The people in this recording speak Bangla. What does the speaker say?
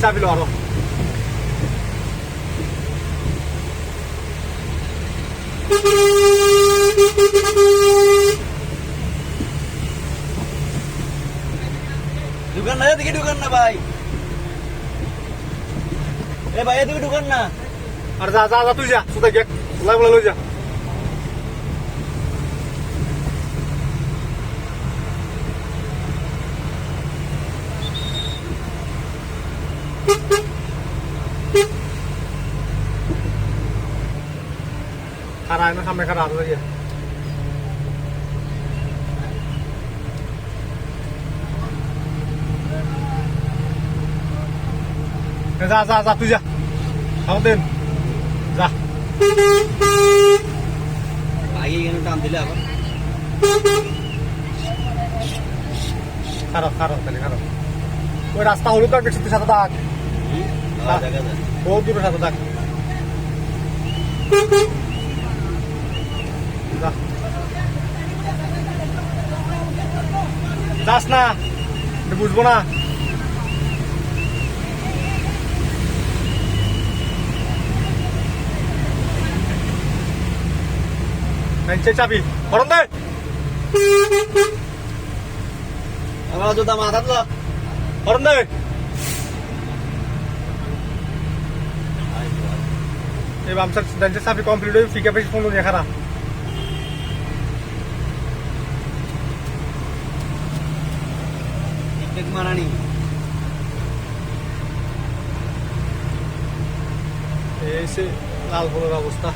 চাবি লো আরো ঢুকান না, এদিকে ঢুকান না ভাই। এ ভাই এদিকে ঢুকান না। আর যা যা যা তুই যা কোথায় গিয়ে লাগলে লই যা খারা না সামনে খারা আছে গিয়ে যা যা যা তুই যা সামদিন যা ভাই এখানে টান দিলে আবার খারাপ খারাপ তাহলে খারাপ ওই রাস্তা হলুদ দাগ দেখছি তুই সাথে দাগ দেখা যায়। বহুত দূরে সাথে দাগ যা যাস না বুঝবো না চাবি হরন দে আমার জুতা মাথা তো হরন দে এই আমসার দাঁড়িয়ে চাবি কমপ্লিট হয়ে ফিকা পেয়েছি ফোন নিয়ে খারাপ এক মারানি এই সে লাল ফোনের অবস্থা